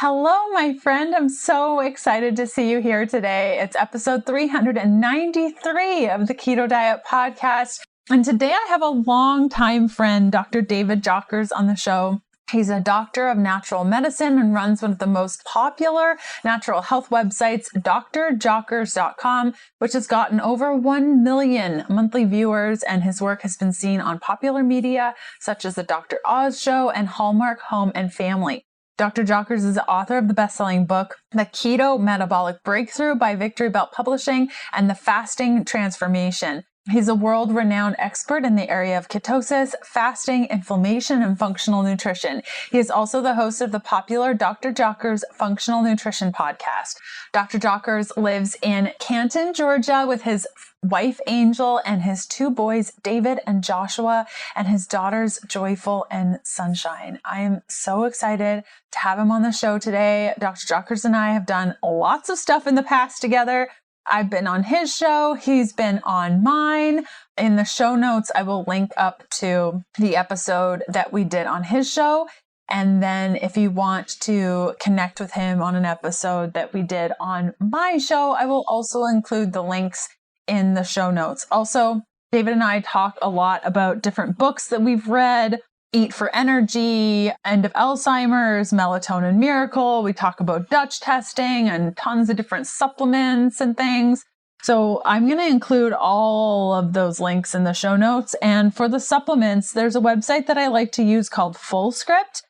Hello, my friend. I'm so excited to see you here today. It's episode 393 of the Keto Diet Podcast. And today I have a longtime friend, Dr. David Jockers, on the show. He's a doctor of natural medicine and runs one of the most popular natural health websites, drjockers.com, which has gotten over 1 million monthly viewers, and his work has been seen on popular media such as The Dr. Oz Show and Hallmark Home and Family. Dr. Jockers is the author of the best-selling book, The Keto Metabolic Breakthrough by Victory Belt Publishing and The Fasting Transformation. He's a world-renowned expert in the area of ketosis, fasting, inflammation, and functional nutrition. He is also the host of the popular Dr. Jockers Functional Nutrition Podcast. Dr. Jockers lives in Canton, Georgia, with his wife, Angel, and his two boys, David and Joshua, and his daughters, Joyful and Sunshine. I am so excited to have him on the show today. Dr. Jockers and I have done lots of stuff in the past together. I've been on his show. He's been on mine. In the show notes, I will link up to the episode that we did on his show. And then if you want to connect with him on an episode that we did on my show, I will also include the links in the show notes. Also, David and I talk a lot about different books that we've read. Eat for Energy, End of Alzheimer's, Melatonin Miracle. We talk about Dutch testing and tons of different supplements and things. So I'm going to include all of those links in the show notes. And for the supplements, there's a website that I like to use called Fullscript,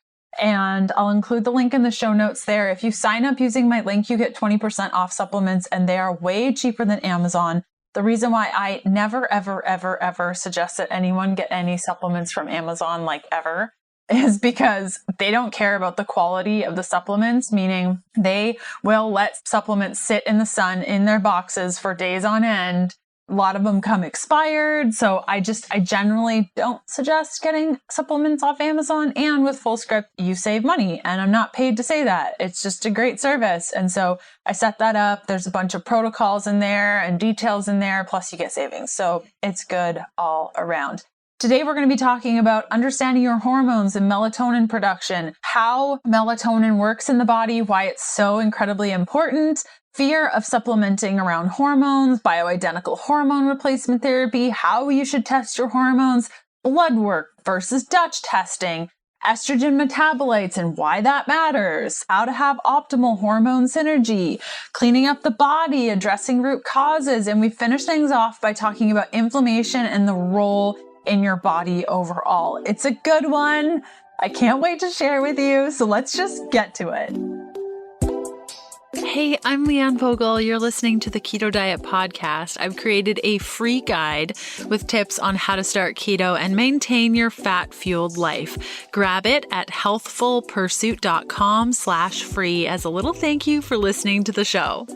and I'll include the link in the show notes there. If you sign up using my link, you get 20% off supplements, and they are way cheaper than Amazon. The reason why I never, ever suggest that anyone get any supplements from Amazon, like ever, is because they don't care about the quality of the supplements, meaning they will let supplements sit in the sun in their boxes for days on end. A lot of them come expired. So I generally don't suggest getting supplements off Amazon. And with Fullscript, you save money. And I'm not paid to say that. It's just a great service. And so I set that up. There's a bunch of protocols in there and details in there. Plus you get savings. So it's good all around. Today, we're going to be talking about understanding your hormones and melatonin production, how melatonin works in the body, why it's so incredibly important, fear of supplementing around hormones, bioidentical hormone replacement therapy, how you should test your hormones, blood work versus Dutch testing, estrogen metabolites and why that matters, how to have optimal hormone synergy, cleaning up the body, addressing root causes, and we finish things off by talking about inflammation and the role in your body overall. It's a good one. I can't wait to share with you. So let's just get to it. Hey, I'm Leanne Vogel. You're listening to the Keto Diet Podcast. I've created a free guide with tips on how to start keto and maintain your fat-fueled life. Grab it at healthfulpursuit.com/free as a little thank you for listening to the show.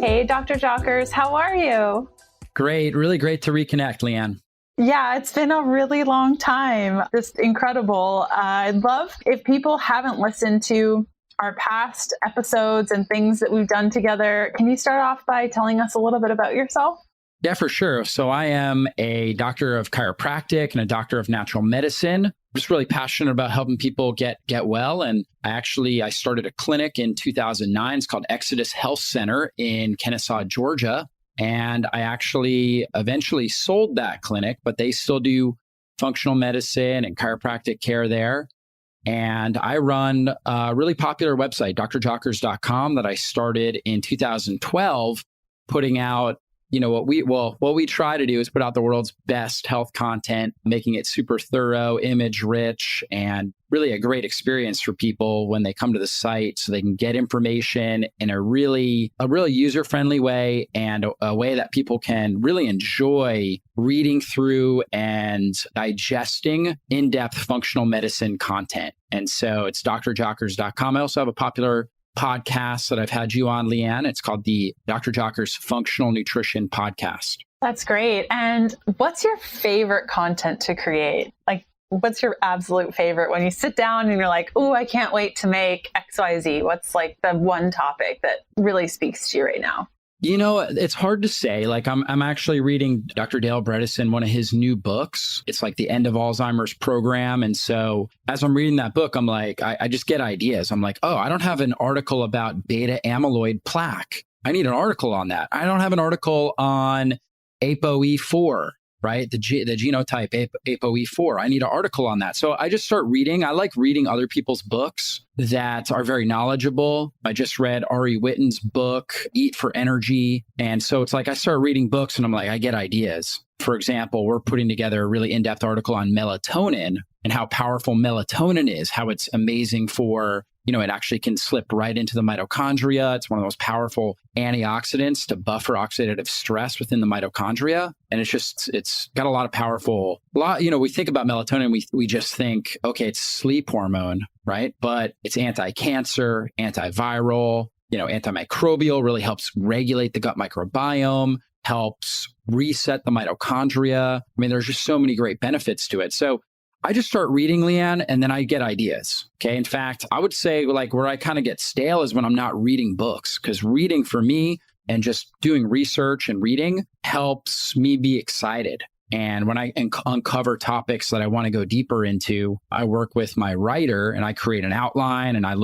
Hey, Dr. Jockers, how are you? Great. Really great to reconnect, Leanne. Yeah, it's been a really long time. Just incredible. I'd love if people haven't listened to our past episodes and things that we've done together. Can you start off by telling us a little bit about yourself? Yeah, for sure. So I am a doctor of chiropractic and a doctor of natural medicine. I'm just really passionate about helping people get well. And I started a clinic in 2009. It's called Exodus Health Center in Kennesaw, Georgia. And I actually eventually sold that clinic, but they still do functional medicine and chiropractic care there. And I run a really popular website, drjockers.com, that I started in 2012, putting out, what we try to do is put out the world's best health content, making it super thorough, image rich, and really a great experience for people when they come to the site so they can get information in a really user-friendly way and a way that people can really enjoy reading through and digesting in-depth functional medicine content. And so it's drjockers.com. I also have a popular podcast that I've had you on, Leanne. It's called the Dr. Jockers Functional Nutrition Podcast. That's great. And what's your favorite content to create? Like, what's your absolute favorite when you sit down and you're like, oh, I can't wait to make XYZ? What's like the one topic that really speaks to you right now? It's hard to say. Like I'm actually reading Dr. Dale Bredesen, one of his new books. It's like the End of Alzheimer's program. And so as I'm reading that book, I'm like, I just get ideas. I'm like, oh, I don't have an article about beta amyloid plaque. I need an article on that. I don't have an article on ApoE4, right? The genotype ApoE4. I need an article on that. So I just start reading. I like reading other people's books that are very knowledgeable. I just read Ari Whitten's book, Eat for Energy. And so it's like I start reading books and I'm like, I get ideas. For example, we're putting together a really in-depth article on melatonin and how powerful melatonin is, how it's amazing for, it actually can slip right into the mitochondria. It's one of the most powerful antioxidants to buffer oxidative stress within the mitochondria. And it's got a lot of powerful, we think about melatonin, we just think, okay, it's sleep hormone, right? But it's anti-cancer, antiviral, antimicrobial, really helps regulate the gut microbiome, helps reset the mitochondria. I mean, there's just so many great benefits to it. So I just start reading, Leanne, and then I get ideas. Okay. In fact, I would say like where I kind of get stale is when I'm not reading books, because reading for me and just doing research and reading helps me be excited. And when I uncover topics that I want to go deeper into, I work with my writer and I create an outline and I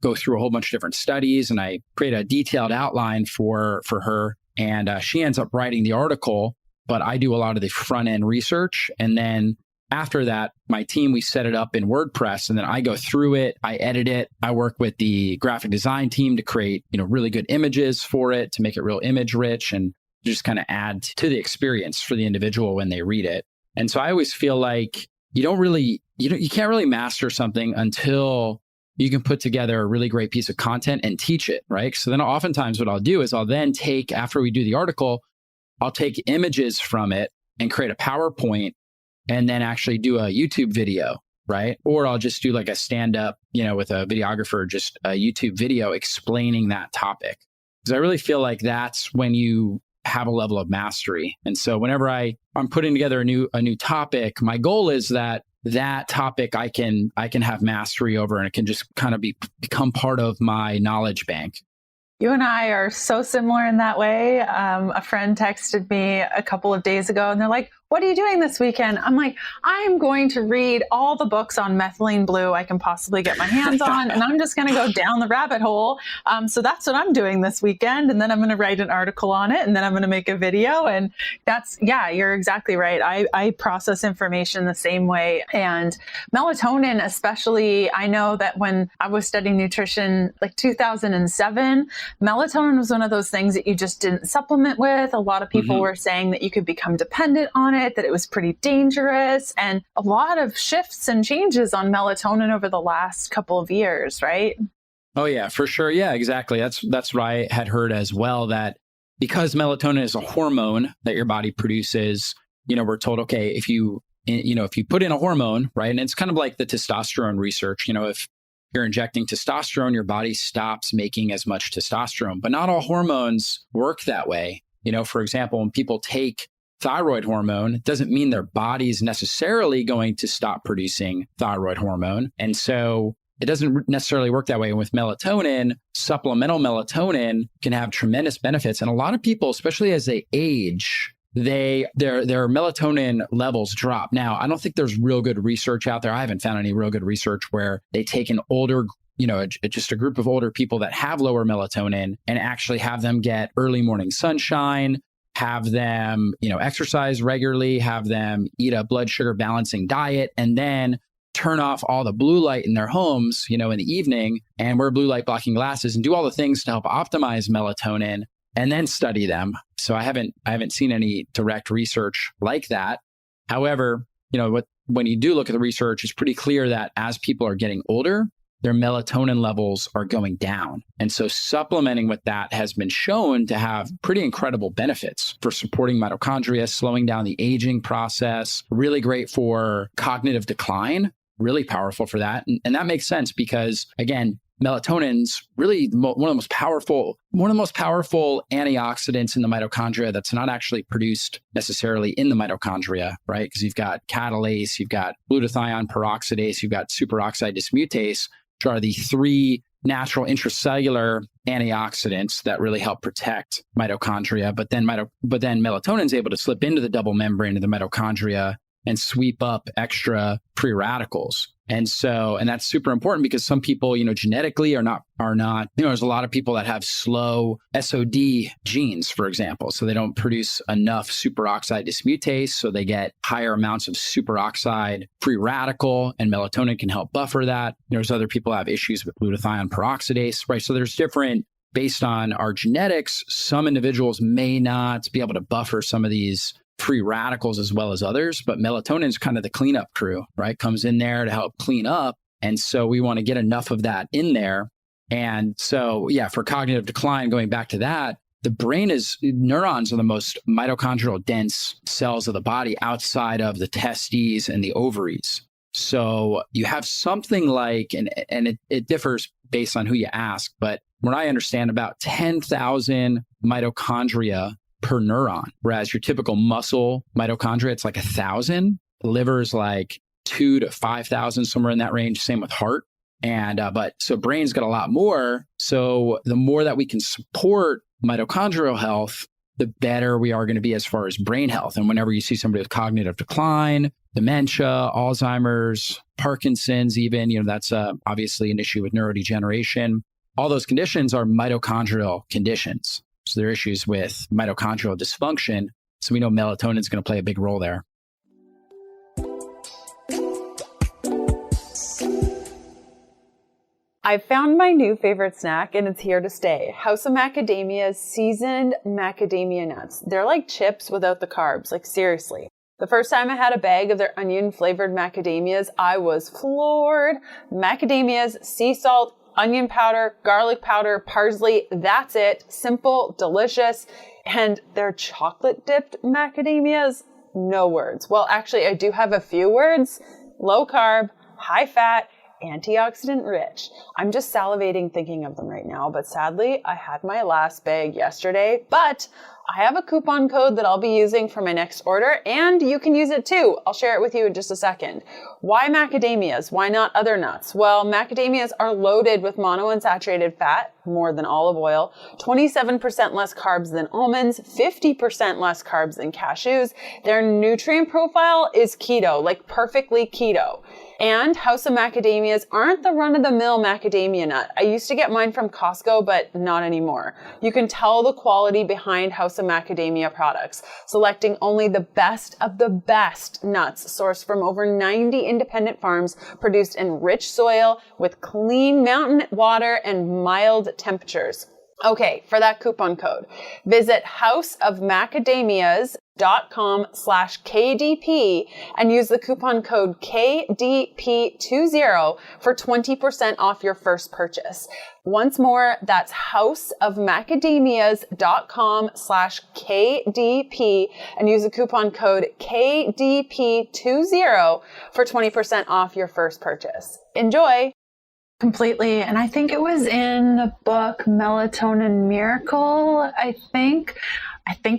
go through a whole bunch of different studies and I create a detailed outline for her. And she ends up writing the article, but I do a lot of the front end research. And then after that, my team, we set it up in WordPress and then I go through it, I edit it. I work with the graphic design team to create, really good images for it, to make it real image rich and just kind of add to the experience for the individual when they read it. And so I always feel like you can't really master something until you can put together a really great piece of content and teach it, right? So then oftentimes what I'll do is I'll then after we do the article, I'll take images from it and create a PowerPoint and then actually do a YouTube video, right? Or I'll just do like a stand-up, with a videographer, just a YouTube video explaining that topic. Because I really feel like that's when you have a level of mastery. And so whenever I'm putting together a new topic, my goal is that topic I can have mastery over and it can just kind of become part of my knowledge bank. You and I are so similar in that way. A friend texted me a couple of days ago and they're like, what are you doing this weekend? I'm like, I'm going to read all the books on methylene blue I can possibly get my hands on, and I'm just going to go down the rabbit hole. So that's what I'm doing this weekend. And then I'm going to write an article on it, and then I'm going to make a video. And you're exactly right. I process information the same way. And melatonin, especially, I know that when I was studying nutrition, like 2007, melatonin was one of those things that you just didn't supplement with. A lot of people were saying that you could become dependent on it, that it was pretty dangerous, and a lot of shifts and changes on melatonin over the last couple of years, right? Oh yeah, for sure. Yeah, exactly. That's what I had heard as well, that because melatonin is a hormone that your body produces, we're told, okay, if you put in a hormone, right? And it's kind of like the testosterone research, if you're injecting testosterone, your body stops making as much testosterone, but not all hormones work that way. For example, when people take thyroid hormone, it doesn't mean their body's necessarily going to stop producing thyroid hormone. And so it doesn't necessarily work that way. And with melatonin, supplemental melatonin can have tremendous benefits. And a lot of people, especially as they age, their melatonin levels drop. Now, I don't think there's real good research out there. I haven't found any real good research where they take an older, just a group of older people that have lower melatonin and actually have them get early morning sunshine, have them, exercise regularly, have them eat a blood sugar balancing diet, and then turn off all the blue light in their homes, in the evening, and wear blue light blocking glasses and do all the things to help optimize melatonin and then study them. So I haven't seen any direct research like that. However, when you do look at the research, it's pretty clear that as people are getting older, their melatonin levels are going down. And so supplementing with that has been shown to have pretty incredible benefits for supporting mitochondria, slowing down the aging process, really great for cognitive decline, really powerful for that. And that makes sense because, again, melatonin's really one of the most powerful antioxidants in the mitochondria that's not actually produced necessarily in the mitochondria, right? Because you've got catalase, you've got glutathione peroxidase, you've got superoxide dismutase, which are the three natural intracellular antioxidants that really help protect mitochondria. But then melatonin is able to slip into the double membrane of the mitochondria and sweep up extra free radicals. And that's super important because some people, genetically are not, there's a lot of people that have slow SOD genes, for example. So they don't produce enough superoxide dismutase. So they get higher amounts of superoxide free radical, and melatonin can help buffer that. There's other people that have issues with glutathione peroxidase, right? So there's different, based on our genetics, some individuals may not be able to buffer some of these free radicals as well as others, but melatonin is kind of the cleanup crew, right? Comes in there to help clean up. And so we want to get enough of that in there. And so, for cognitive decline, going back to that, the brain neurons are the most mitochondrial dense cells of the body outside of the testes and the ovaries. So you have something like, and it differs based on who you ask, but when I understand, about 10,000 mitochondria per neuron, whereas your typical muscle mitochondria, it's like 1,000. Liver is like 2 to 5,000, somewhere in that range. Same with heart. And so brain's got a lot more. So the more that we can support mitochondrial health, the better we are going to be as far as brain health. And whenever you see somebody with cognitive decline, dementia, Alzheimer's, Parkinson's, even, that's obviously an issue with neurodegeneration. All those conditions are mitochondrial conditions. So there are issues with mitochondrial dysfunction. So we know melatonin is going to play a big role there. I found my new favorite snack and it's here to stay. House of Macadamia's seasoned macadamia nuts. They're like chips without the carbs, like seriously. The first time I had a bag of their onion flavored macadamias, I was floored. Macadamias, sea salt, onion powder, garlic powder, parsley, that's it. Simple, delicious. And their chocolate dipped macadamias, no words. Well, actually, I do have a few words. Low carb, high fat, antioxidant rich. I'm just salivating thinking of them right now, but sadly, I had my last bag yesterday, but I have a coupon code that I'll be using for my next order, and you can use it too. I'll share it with you in just a second. Why macadamias? Why not other nuts? Well, macadamias are loaded with monounsaturated fat, more than olive oil, 27% less carbs than almonds, 50% less carbs than cashews. Their nutrient profile is keto, like perfectly keto. And House of Macadamias aren't the run-of-the-mill macadamia nut. I used to get mine from Costco, but not anymore. You can tell the quality behind House of Macadamia products, selecting only the best of the best nuts sourced from over 90 independent farms, produced in rich soil with clean mountain water and mild temperatures. Okay, for that coupon code, visit houseofmacadamias.com/KDP and use the coupon code KDP20 for 20% off your first purchase. Once more, that's houseofmacadamias.com/KDP and use the coupon code KDP20 for 20% off your first purchase. Enjoy! Completely. And I think it was in the book Melatonin Miracle, I think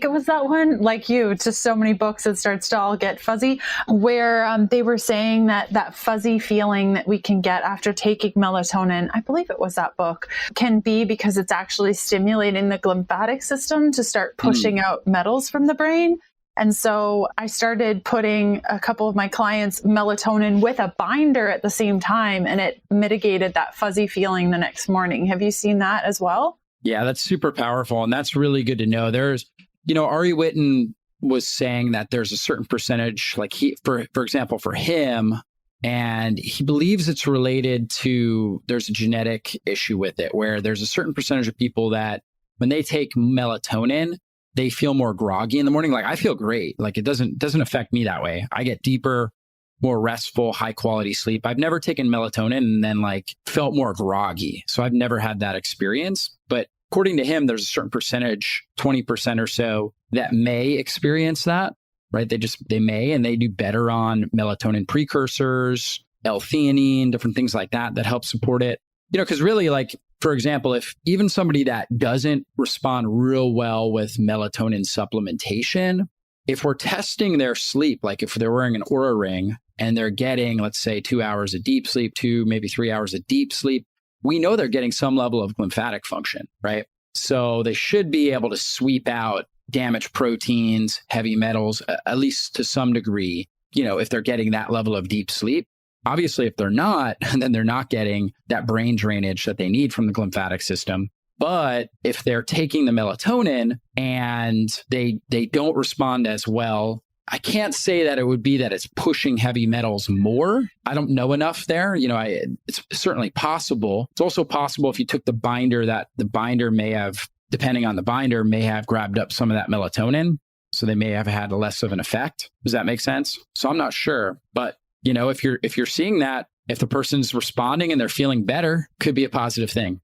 it was that one, like you, it's just so many books, it starts to all get fuzzy, where they were saying that fuzzy feeling that we can get after taking melatonin, I believe it was that book, can be because it's actually stimulating the glymphatic system to start pushing out metals from the brain. And so I started putting a couple of my clients melatonin with a binder at the same time, and it mitigated that fuzzy feeling the next morning. Have you seen that as well? Yeah, that's super powerful. And that's really good to know. There's, Ari Whitten was saying that there's a certain percentage, like for example, for him, and he believes it's related to, there's a genetic issue with it, where there's a certain percentage of people that when they take melatonin, they feel more groggy in the morning. Like I feel great. Like it doesn't affect me that way. I get deeper, more restful, high quality sleep. I've never taken melatonin and then like felt more groggy. So I've never had that experience. But according to him, there's a certain percentage, 20% or so, that may experience that, right? They may, and they do better on melatonin precursors, L-theanine, different things like that help support it. Because really, like, for example, if even somebody that doesn't respond real well with melatonin supplementation, if we're testing their sleep, like if they're wearing an Oura ring and they're getting, let's say, 2 hours of deep sleep, maybe 3 hours of deep sleep, we know they're getting some level of glymphatic function, right? So they should be able to sweep out damaged proteins, heavy metals, at least to some degree, if they're getting that level of deep sleep. Obviously, if they're not, then they're not getting that brain drainage that they need from the glymphatic system. But if they're taking the melatonin and they don't respond as well, I can't say that it would be that it's pushing heavy metals more. I don't know enough there. It's certainly possible. It's also possible if you took the binder that the binder may have, depending on the binder, may have grabbed up some of that melatonin. So they may have had less of an effect. Does that make sense? So I'm not sure. But, if you're seeing that, if the person's responding and they're feeling better, could be a positive thing.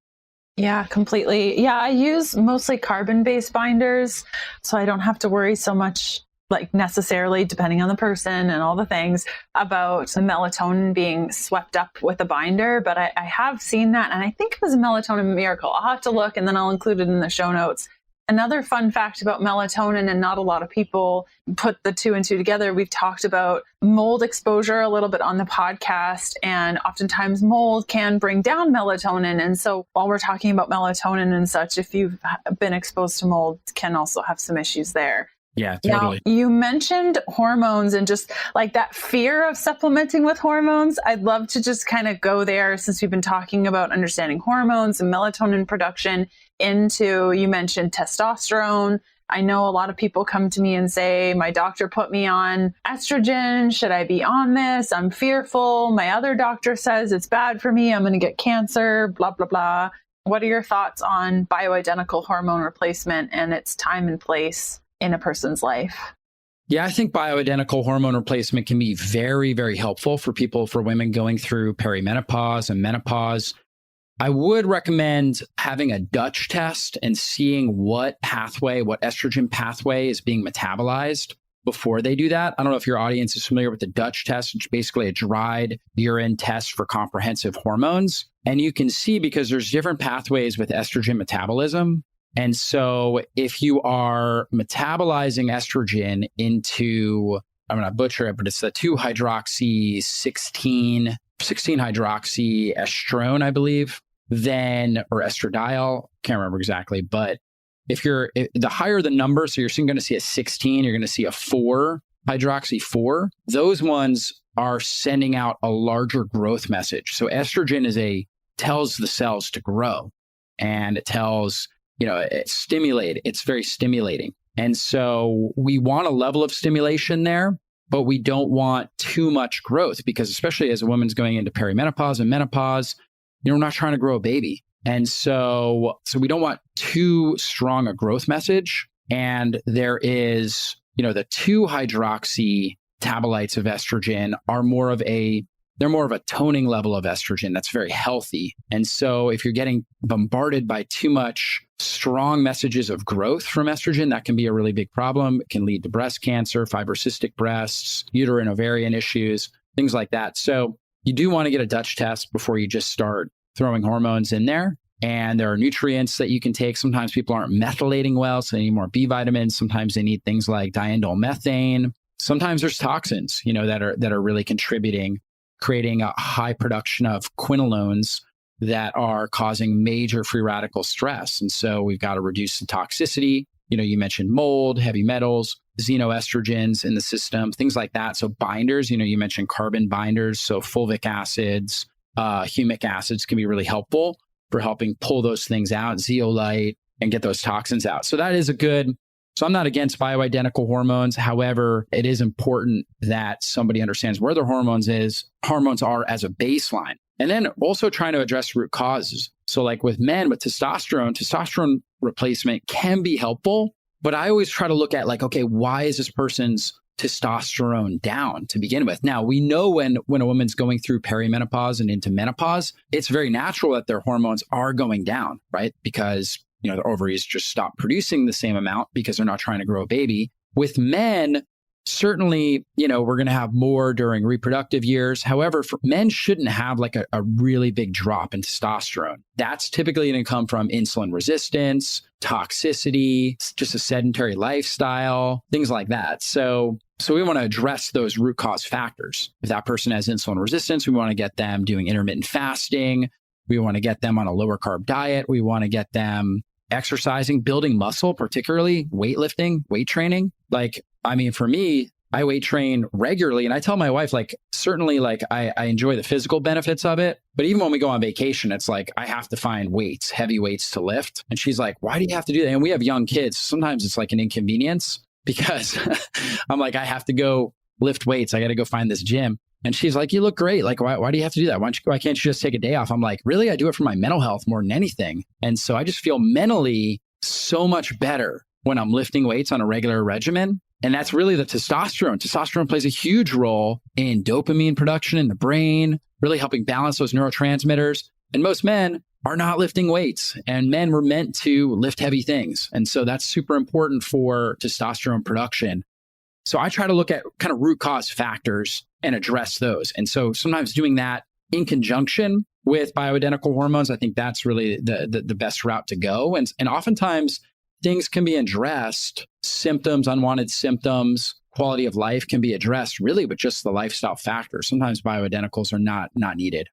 Yeah, completely. Yeah, I use mostly carbon-based binders, so I don't have to worry so much, like necessarily, depending on the person and all the things, about the melatonin being swept up with a binder. But I have seen that, and I think it was a melatonin miracle. I'll have to look, and then I'll include it in the show notes. Another fun fact about melatonin, and not a lot of people put the two and two together, we've talked about mold exposure a little bit on the podcast, and oftentimes mold can bring down melatonin. And so while we're talking about melatonin and such, if you've been exposed to mold, can also have some issues there. Yeah, totally. Now, you mentioned hormones and just like that fear of supplementing with hormones. I'd love to just kind of go there, since we've been talking about understanding hormones and melatonin production, into, you mentioned testosterone. I know a lot of people come to me and say, my doctor put me on estrogen. Should I be on this? I'm fearful. My other doctor says it's bad for me. I'm going to get cancer, blah, blah, blah. What are your thoughts on bioidentical hormone replacement and its time and place in a person's life? Yeah, I think bioidentical hormone replacement can be very, very helpful for women going through perimenopause and menopause. I would recommend having a Dutch test and seeing what estrogen pathway is being metabolized before they do that. I don't know if your audience is familiar with the Dutch test, which is basically a dried urine test for comprehensive hormones. And you can see, because there's different pathways with estrogen metabolism. And so if you are metabolizing estrogen into, I'm going to butcher it, but it's the 2-hydroxy-16-hydroxy-estrone, I believe, or estradiol, can't remember exactly. But the higher the number, so you're going to see a 16, you're going to see a 4-hydroxy-4, those ones are sending out a larger growth message. So estrogen tells the cells to grow, and it tells, it's very stimulating. And so we want a level of stimulation there, but we don't want too much growth, because especially as a woman's going into perimenopause and menopause, we're not trying to grow a baby. And so we don't want too strong a growth message. And there is, the 2-hydroxy metabolites of estrogen are more of a toning level of estrogen that's very healthy. And so if you're getting bombarded by too much strong messages of growth from estrogen, that can be a really big problem. It can lead to breast cancer, fibrocystic breasts, uterine ovarian issues, things like that. So you do want to get a Dutch test before you just start throwing hormones in there. And there are nutrients that you can take. Sometimes people aren't methylating well, so they need more B vitamins. Sometimes they need things like diindole methane. Sometimes there's toxins, that are really contributing, creating a high production of quinolones that are causing major free radical stress. And so we've got to reduce the toxicity. You mentioned mold, heavy metals, xenoestrogens in the system, things like that. So binders, you mentioned carbon binders. So fulvic acids, humic acids can be really helpful for helping pull those things out, zeolite, and get those toxins out. So that is so I'm not against bioidentical hormones. However, it is important that somebody understands where their hormones are as a baseline. And then also trying to address root causes. So like with men with testosterone replacement can be helpful, but I always try to look at okay, why is this person's testosterone down to begin with? Now, we know when a woman's going through perimenopause and into menopause, it's very natural that their hormones are going down, right? Because, their ovaries just stop producing the same amount because they're not trying to grow a baby. With men, certainly, we're going to have more during reproductive years. However, men shouldn't have a really big drop in testosterone. That's typically going to come from insulin resistance, toxicity, just a sedentary lifestyle, things like that. So we want to address those root cause factors. If that person has insulin resistance, we want to get them doing intermittent fasting, We want to get them on a lower carb diet. We want to get them exercising, building muscle, particularly weightlifting, weight training. For me, I weight train regularly. And I tell my wife, certainly I enjoy the physical benefits of it. But even when we go on vacation, it's like, I have to find weights, heavy weights to lift. And she's like, why do you have to do that? And we have young kids. Sometimes it's like an inconvenience because I'm like, I have to go lift weights. I got to go find this gym. And she's like, you look great. Why do you have to do that? Why can't you just take a day off? I'm like, really? I do it for my mental health more than anything. And so I just feel mentally so much better when I'm lifting weights on a regular regimen. And that's really the testosterone. Testosterone plays a huge role in dopamine production in the brain, really helping balance those neurotransmitters. And most men are not lifting weights, and men were meant to lift heavy things. And so that's super important for testosterone production. So I try to look at kind of root cause factors and address those. And so sometimes doing that in conjunction with bioidentical hormones, I think that's really the best route to go. And oftentimes things can be addressed, symptoms, unwanted symptoms, quality of life can be addressed really with just the lifestyle factors. Sometimes bioidenticals are not needed.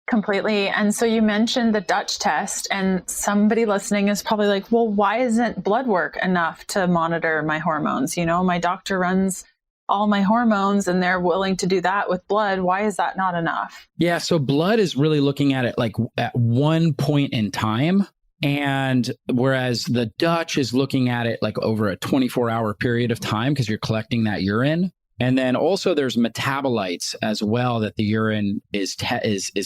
Completely. And so you mentioned the Dutch test, and somebody listening is probably like, well, why isn't blood work enough to monitor my hormones? My doctor runs all my hormones and they're willing to do that with blood. Why is that not enough? Yeah. So blood is really looking at it at one point in time. And whereas the Dutch is looking at it over a 24-hour period of time because you're collecting that urine. And then also there's metabolites as well that the urine is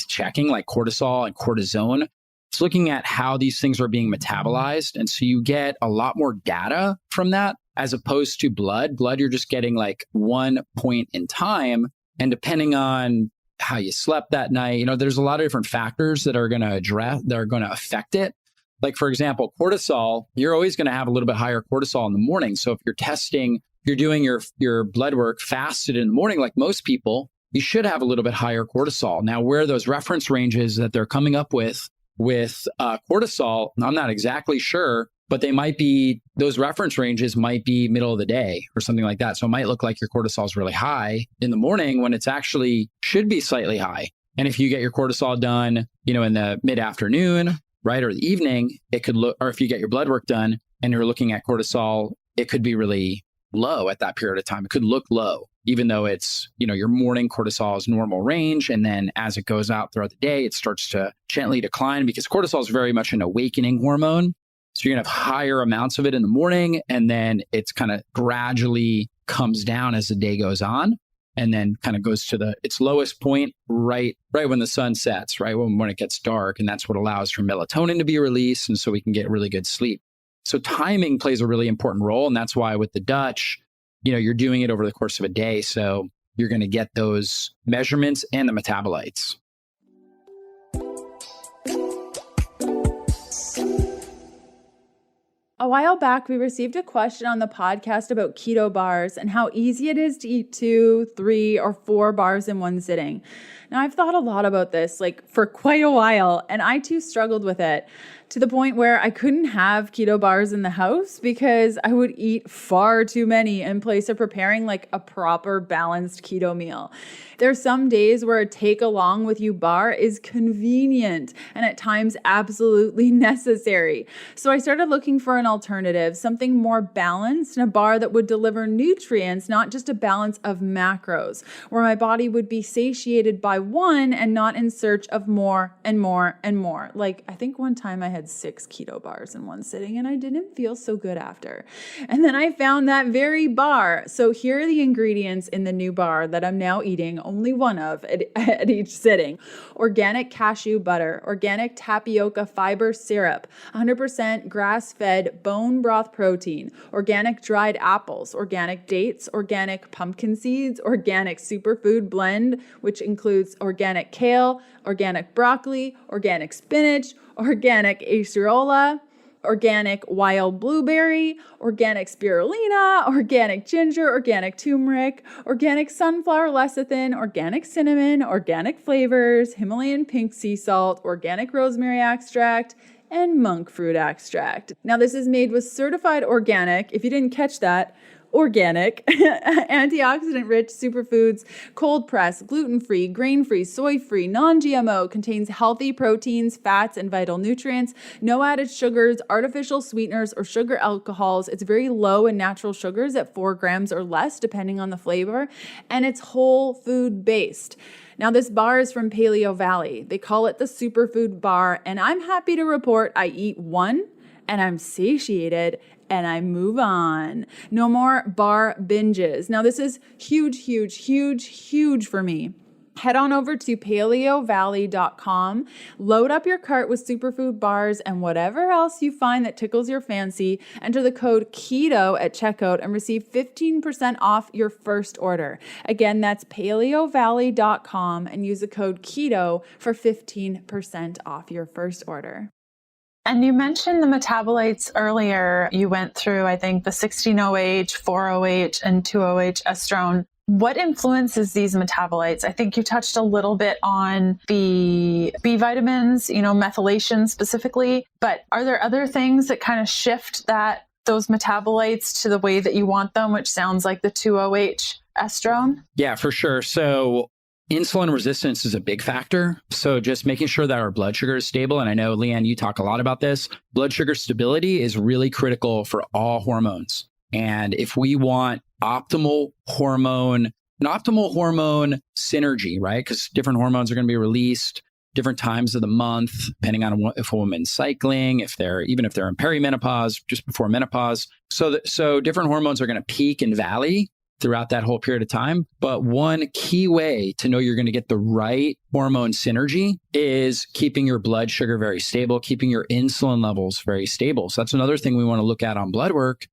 checking, like cortisol and cortisone. It's looking at how these things are being metabolized. And so you get a lot more data from that as opposed to blood. Blood, you're just getting one point in time. And depending on how you slept that night, there's a lot of different factors that are going to affect it. Like, for example, cortisol, you're always going to have a little bit higher cortisol in the morning. So if you're doing your blood work fasted in the morning, like most people, you should have a little bit higher cortisol. Now, where those reference ranges that they're coming up with cortisol, I'm not exactly sure, but those reference ranges might be middle of the day or something like that. So it might look like your cortisol is really high in the morning when it's actually should be slightly high. And if you get your cortisol done, in the mid-afternoon, right, or the evening, it could look, or if you get your blood work done and you're looking at cortisol, it could be really low at that period of time. It could look low, even though it's, your morning cortisol is normal range. And then as it goes out throughout the day, it starts to gently decline because cortisol is very much an awakening hormone. So you're going to have higher amounts of it in the morning, and then it's kind of gradually comes down as the day goes on, and then kind of goes to its lowest point right when the sun sets, right when it gets dark. And that's what allows for melatonin to be released. And so we can get really good sleep. So timing plays a really important role. And that's why with the Dutch, you're doing it over the course of a day. So you're going to get those measurements and the metabolites. A while back, we received a question on the podcast about keto bars and how easy it is to eat 2, 3, or 4 bars in one sitting. Now, I've thought a lot about this for quite a while, and I too struggled with it to the point where I couldn't have keto bars in the house because I would eat far too many in place of preparing a proper balanced keto meal. There's some days where a take along with you bar is convenient and at times absolutely necessary. So I started looking for an alternative, something more balanced, and a bar that would deliver nutrients, not just a balance of macros, where my body would be satiated by one and not in search of more and more and more. I think one time I had 6 keto bars in one sitting and I didn't feel so good after. And then I found that very bar. So here are the ingredients in the new bar that I'm now eating, only one of at each sitting. Organic cashew butter, organic tapioca fiber syrup, 100% grass-fed bone broth protein, organic dried apples, organic dates, organic pumpkin seeds, organic superfood blend, which includes organic kale, organic broccoli, organic spinach, organic acerola, organic wild blueberry, organic spirulina, organic ginger, organic turmeric, organic sunflower lecithin, organic cinnamon, organic flavors, Himalayan pink sea salt, organic rosemary extract, and monk fruit extract. Now, this is made with certified organic, if you didn't catch that, organic, antioxidant-rich superfoods, cold-pressed, gluten-free, grain-free, soy-free, non-GMO, contains healthy proteins, fats, and vital nutrients, no added sugars, artificial sweeteners, or sugar alcohols. It's very low in natural sugars at 4 grams or less, depending on the flavor, and it's whole food based. Now, this bar is from Paleo Valley. They call it the superfood bar, and I'm happy to report I eat one and I'm satiated and I move on. No more bar binges. Now, this is huge, huge, huge, huge for me. Head on over to paleovalley.com, load up your cart with superfood bars and whatever else you find that tickles your fancy. Enter the code KETO at checkout and receive 15% off your first order. Again, that's paleovalley.com and use the code KETO for 15% off your first order. And you mentioned the metabolites earlier. You went through, I think, the 16-OH, 4-OH, and 2-OH estrone. What influences these metabolites? I think you touched a little bit on the B vitamins, methylation specifically, but are there other things that kind of shift those metabolites to the way that you want them, which sounds like the 2-OH estrone? Yeah, for sure. So insulin resistance is a big factor. So just making sure that our blood sugar is stable. And I know, Leanne, you talk a lot about this. Blood sugar stability is really critical for all hormones. And if we want optimal hormone synergy, right? Because different hormones are going to be released different times of the month, depending on if a woman's cycling, even if they're in perimenopause, just before menopause. So different hormones are going to peak and valley throughout that whole period of time. But one key way to know you're going to get the right hormone synergy is keeping your blood sugar very stable, keeping your insulin levels very stable. So that's another thing we want to look at on blood work,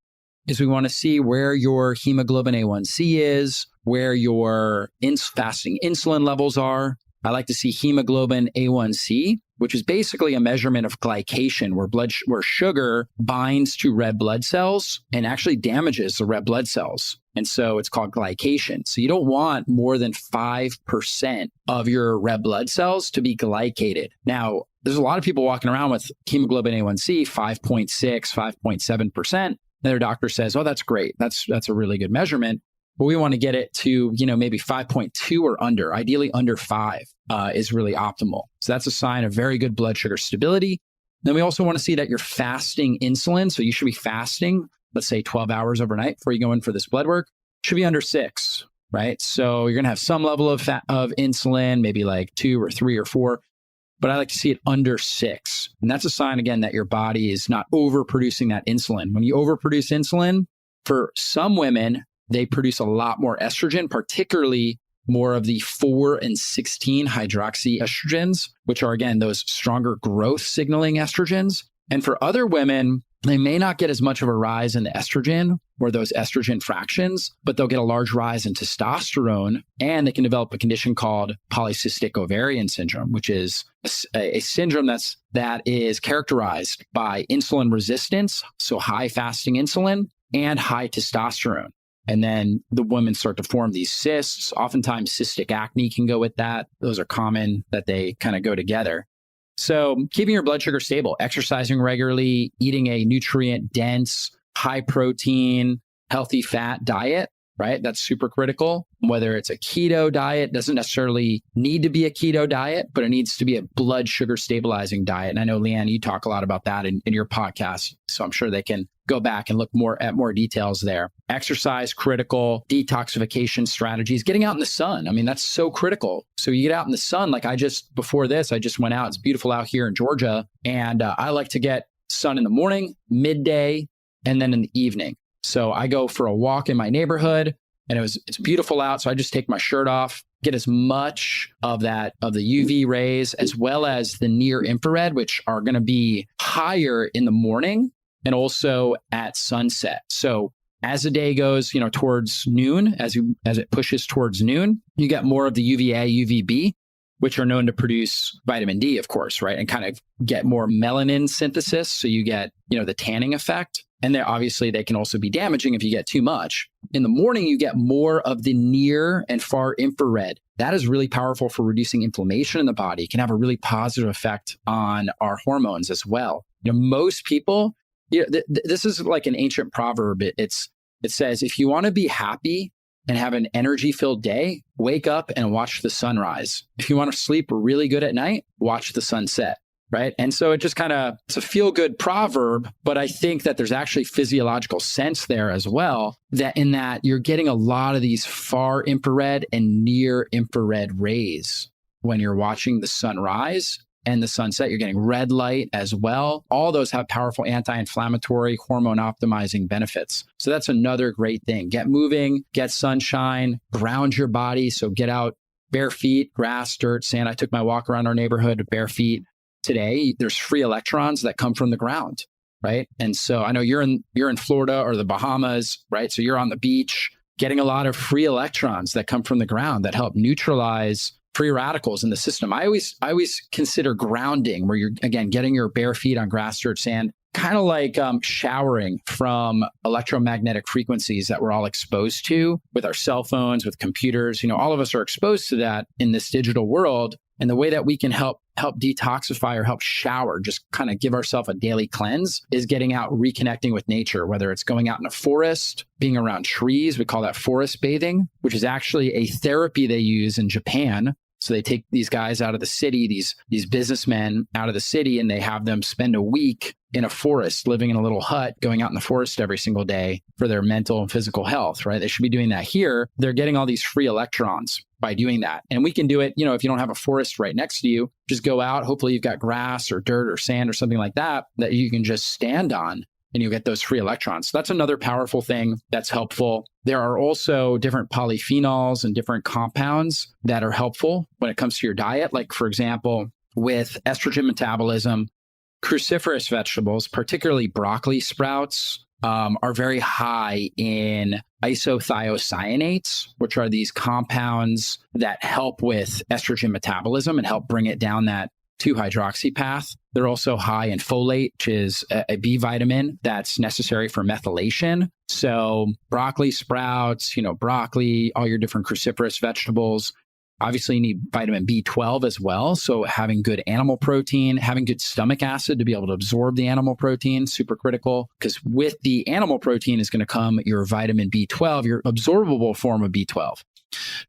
is we want to see where your hemoglobin A1C is, where your fasting insulin levels are. I like to see hemoglobin A1C, which is basically a measurement of glycation, where sugar binds to red blood cells and actually damages the red blood cells. And so it's called glycation. So you don't want more than 5% of your red blood cells to be glycated. Now, there's a lot of people walking around with hemoglobin A1C, 5.6, 5.7%. And their doctor says, oh, that's great. That's a really good measurement. But we want to get it to, maybe 5.2 or under. Ideally under 5 is really optimal. So that's a sign of very good blood sugar stability. Then we also want to see that you're fasting insulin. So you should be fasting, let's say 12 hours overnight before you go in for this blood work. Should be under 6, right? So you're going to have some level of insulin, maybe like 2 or 3 or 4. But I like to see it under 6. And that's a sign, again, that your body is not overproducing that insulin. When you overproduce insulin, for some women, they produce a lot more estrogen, particularly more of the 4 and 16 hydroxy estrogens, which are, again, those stronger growth signaling estrogens. And for other women, they may not get as much of a rise in the estrogen or those estrogen fractions, but they'll get a large rise in testosterone, and they can develop a condition called polycystic ovarian syndrome, which is a syndrome that is characterized by insulin resistance, so high fasting insulin, and high testosterone. And then the women start to form these cysts. Oftentimes cystic acne can go with that. Those are common that they kind of go together. So keeping your blood sugar stable, exercising regularly, eating a nutrient-dense, high-protein, healthy fat diet, right? That's super critical. Whether it's a keto diet, doesn't necessarily need to be a keto diet, but it needs to be a blood sugar stabilizing diet. And I know, Leanne, you talk a lot about that in your podcast. So I'm sure they can go back and look at more details there. Exercise, critical. Detoxification strategies, getting out in the sun. I mean, that's so critical. So you get out in the sun, like before this, I just went out. It's beautiful out here in Georgia. And I like to get sun in the morning, midday, and then in the evening. So I go for a walk in my neighborhood, and it's beautiful out. So I just take my shirt off, get as much of the UV rays as well as the near infrared, which are going to be higher in the morning and also at sunset. So as the day goes, towards noon, as it pushes towards noon, you get more of the UVA, UVB, which are known to produce vitamin D, of course, right? And kind of get more melanin synthesis. So you get, the tanning effect. And they can also be damaging if you get too much. In the morning, you get more of the near and far infrared. That is really powerful for reducing inflammation in the body. It can have a really positive effect on our hormones as well. Most people, this is like an ancient proverb. It's It says, if you want to be happy and have an energy-filled day, wake up and watch the sunrise. If you want to sleep really good at night, watch the sunset, right? And so it just it's a feel-good proverb, but I think that there's actually physiological sense there as well, that in that you're getting a lot of these far infrared and near infrared rays when you're watching the sunrise and the sunset. You're getting red light as well. All those have powerful anti-inflammatory, hormone optimizing benefits. So that's another great thing. Get moving, get sunshine, ground your body. So get out bare feet, grass, dirt, sand. I took my walk around our neighborhood bare feet today. There's free electrons that come from the ground, right? And so I know you're in Florida or the Bahamas, right? So you're on the beach, getting a lot of free electrons that come from the ground that help neutralize free radicals in the system. I always consider grounding, where you're, again, getting your bare feet on grass, dirt, sand, kind of like showering from electromagnetic frequencies that we're all exposed to with our cell phones, with computers. All of us are exposed to that in this digital world. And the way that we can help detoxify or help shower, just kind of give ourselves a daily cleanse, is getting out, reconnecting with nature, whether it's going out in a forest, being around trees. We call that forest bathing, which is actually a therapy they use in Japan. So they take these guys out of the city, these businessmen out of the city, and they have them spend a week in a forest, living in a little hut, going out in the forest every single day for their mental and physical health, right? They should be doing that here. They're getting all these free electrons by doing that. And we can do it, if you don't have a forest right next to you, just go out. Hopefully you've got grass or dirt or sand or something like that you can just stand on, and you get those free electrons. So that's another powerful thing that's helpful. There are also different polyphenols and different compounds that are helpful when it comes to your diet. Like, for example, with estrogen metabolism, cruciferous vegetables, particularly broccoli sprouts, are very high in isothiocyanates, which are these compounds that help with estrogen metabolism and help bring it down that 2-hydroxy path. They're also high in folate, which is a B vitamin that's necessary for methylation. So broccoli sprouts, broccoli, all your different cruciferous vegetables. Obviously, you need vitamin B12 as well. So having good animal protein, having good stomach acid to be able to absorb the animal protein, super critical, because with the animal protein is going to come your vitamin B12, your absorbable form of B12.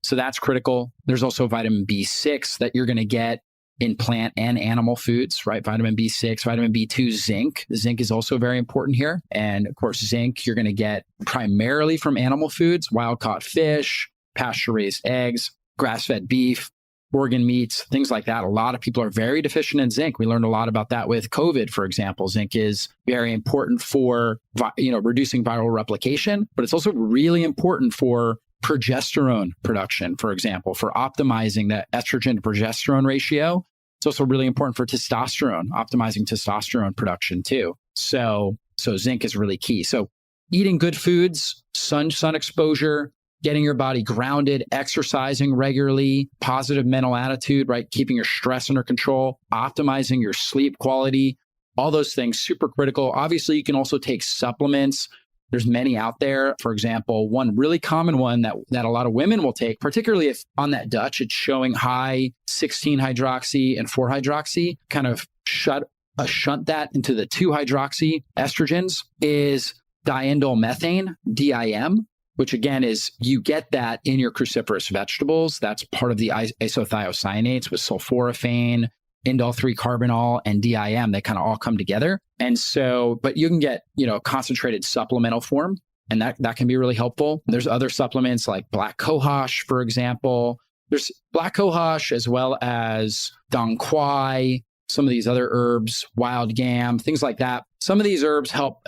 So that's critical. There's also vitamin B6 that you're going to get in plant and animal foods, right? Vitamin B6, vitamin B2, zinc. Zinc is also very important here. And of course, zinc you're going to get primarily from animal foods, wild-caught fish, pasture-raised eggs, grass-fed beef, organ meats, things like that. A lot of people are very deficient in zinc. We learned a lot about that with COVID, for example. Zinc is very important for, reducing viral replication, but it's also really important for progesterone production, for example, for optimizing the estrogen to progesterone ratio. It's also really important for testosterone, optimizing testosterone production too. So zinc is really key. So eating good foods, sun exposure, getting your body grounded, exercising regularly, positive mental attitude, right? Keeping your stress under control, optimizing your sleep quality, all those things, super critical. Obviously, you can also take supplements. There's many out there. For example, one really common one that a lot of women will take, particularly if on that Dutch, it's showing high 16-hydroxy and 4-hydroxy, kind of shunt that into the 2-hydroxy estrogens, is diindolylmethane, DIM, which again is, you get that in your cruciferous vegetables. That's part of the isothiocyanates with sulforaphane, indole-3-carbinol, and DIM. They kind of all come together. And so, but you can get, concentrated supplemental form, and that can be really helpful. There's other supplements like black cohosh, for example. There's black cohosh as well as dong quai, some of these other herbs, wild yam, things like that. Some of these herbs help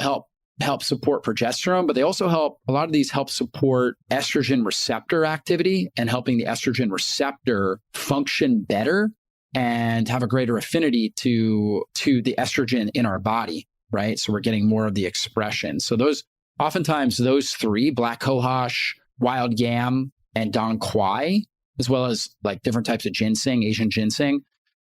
support progesterone, but they also a lot of these help support estrogen receptor activity and helping the estrogen receptor function better and have a greater affinity to the estrogen in our body, right? So we're getting more of the expression. So oftentimes those three, black cohosh, wild yam, and dong quai, as well as like different types of ginseng, Asian ginseng,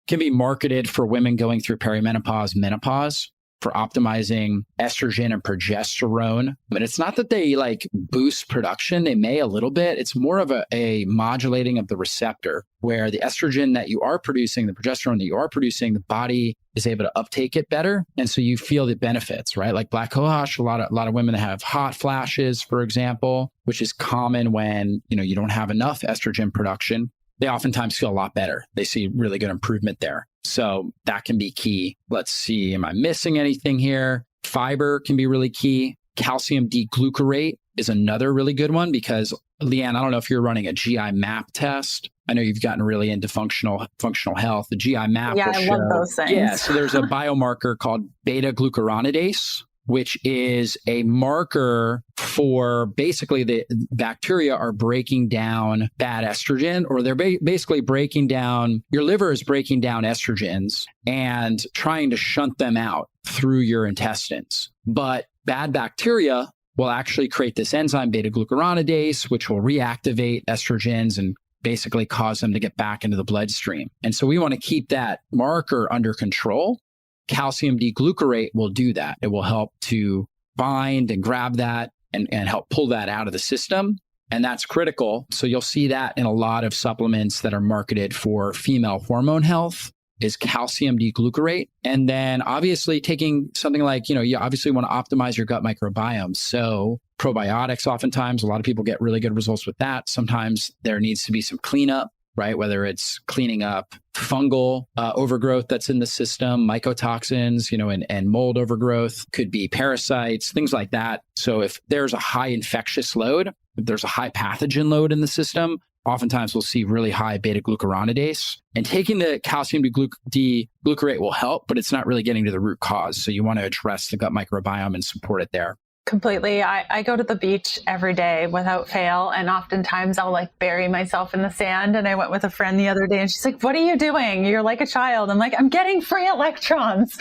can be marketed for women going through perimenopause, menopause. for optimizing estrogen and progesterone. But it's not that they like boost production. They may a little bit. It's more of a modulating of the receptor where the estrogen that you are producing, the progesterone that you are producing, the body is able to uptake it better. And so you feel the benefits, right? Like black cohosh, a lot of women that have hot flashes, for example, which is common when, you don't have enough estrogen production. They oftentimes feel a lot better. They see really good improvement there. So that can be key. Let's see, am I missing anything here? Fiber can be really key. Calcium D-glucarate is another really good one because, Leanne, I don't know if you're running a GI map test. I know you've gotten really into functional health. The GI map will I show, love those things. Yeah, so there's a biomarker called beta-glucuronidase, which is a marker for basically the bacteria are breaking down bad estrogen, or they're basically breaking down, your liver is breaking down estrogens and trying to shunt them out through your intestines. But bad bacteria will actually create this enzyme beta-glucuronidase, which will reactivate estrogens and basically cause them to get back into the bloodstream. And so we want to keep that marker under control. Calcium D-glucarate will do that. It will help to bind and grab that and help pull that out of the system. And that's critical. So you'll see that in a lot of supplements that are marketed for female hormone health is calcium D-glucarate. And then obviously taking something like, you obviously want to optimize your gut microbiome. So probiotics, oftentimes, a lot of people get really good results with that. Sometimes there needs to be some cleanup, right? Whether it's cleaning up fungal overgrowth that's in the system, mycotoxins, and mold overgrowth, could be parasites, things like that. So if there's a high infectious load, if there's a high pathogen load in the system, oftentimes we'll see really high beta-glucuronidase. And taking the calcium D-glucarate will help, but it's not really getting to the root cause. So you want to address the gut microbiome and support it there. Completely. I go to the beach every day without fail. And oftentimes I'll like bury myself in the sand. And I went with a friend the other day and she's like, "What are you doing? You're like a child." I'm like, "I'm getting free electrons."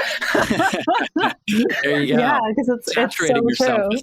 There you go. Yeah, because it's Saturating so yourself. true.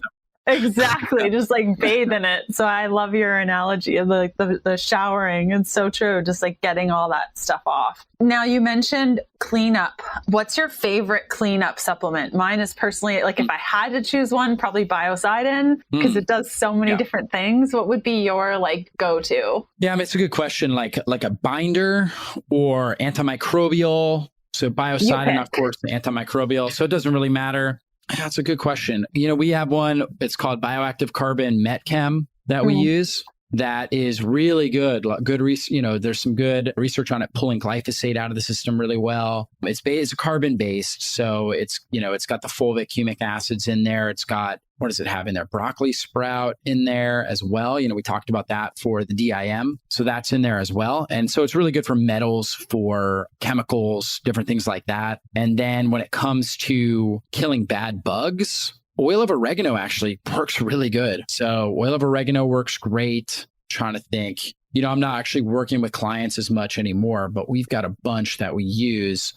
Exactly. Just like bathe in it. So I love your analogy of like the showering. It's so true. Just like getting all that stuff off. Now you mentioned cleanup. What's your favorite cleanup supplement? Mine is personally, like if I had to choose one, probably Bioidentical because it does so many different things. What would be your like go-to? Yeah, I mean, it's a good question. Like a binder or antimicrobial. So Bioidentical, of course, the antimicrobial. So it doesn't really matter. That's a good question. We have one, it's called Bioactive Carbon Metchem that we use. That is really good. There's some good research on it, pulling glyphosate out of the system really well. It's carbon based. So it's got the fulvic humic acids in there. It's got, what does it have in there? Broccoli sprout in there as well. We talked about that for the DIM. So that's in there as well. And so it's really good for metals, for chemicals, different things like that. And then when it comes to killing bad bugs, oil of oregano actually works really good. So oil of oregano works great. Trying to think, I'm not actually working with clients as much anymore, but we've got a bunch that we use.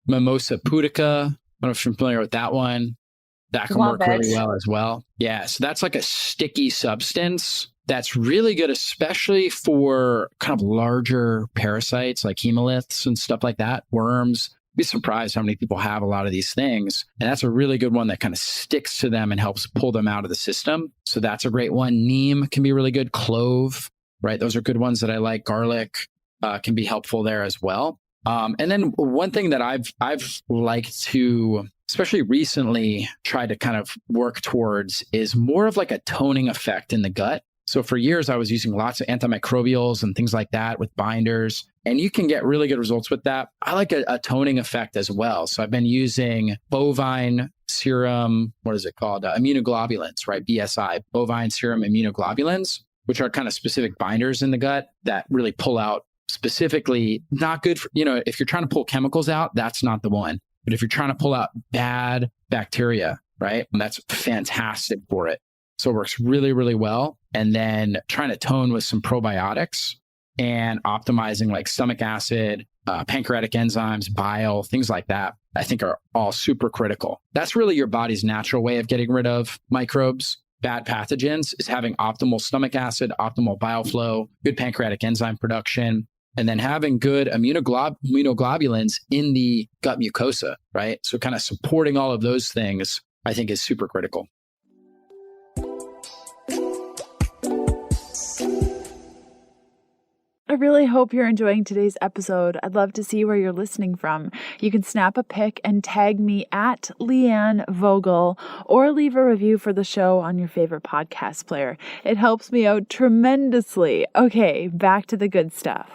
Mimosa pudica, I don't know if you're familiar with that one. That can work really well as well. Yeah, so that's like a sticky substance that's really good, especially for kind of larger parasites like hemolyths and stuff like that, worms. Be surprised how many people have a lot of these things. And that's a really good one that kind of sticks to them and helps pull them out of the system. So that's a great one. Neem can be really good. Clove, right? Those are good ones that I like. Garlic can be helpful there as well. And then one thing that I've liked to, especially recently, try to kind of work towards is more of like a toning effect in the gut. So for years, I was using lots of antimicrobials and things like that with binders, and you can get really good results with that. I like a toning effect as well. So I've been using bovine serum, what is it called? Immunoglobulins, right? BSI, bovine serum immunoglobulins, which are kind of specific binders in the gut that really pull out specifically, not good for, if you're trying to pull chemicals out, that's not the one. But if you're trying to pull out bad bacteria, right? And that's fantastic for it. So it works really, really well. And then trying to tone with some probiotics and optimizing like stomach acid, pancreatic enzymes, bile, things like that, I think are all super critical. That's really your body's natural way of getting rid of microbes, bad pathogens, is having optimal stomach acid, optimal bile flow, good pancreatic enzyme production. and then having good immunoglobulins in the gut mucosa, right? So kind of supporting all of those things, I think, is super critical. I really hope you're enjoying today's episode. I'd love to see where you're listening from. You can snap a pic and tag me at Leanne Vogel or leave a review for the show on your favorite podcast player. It helps me out tremendously. Okay, back to the good stuff.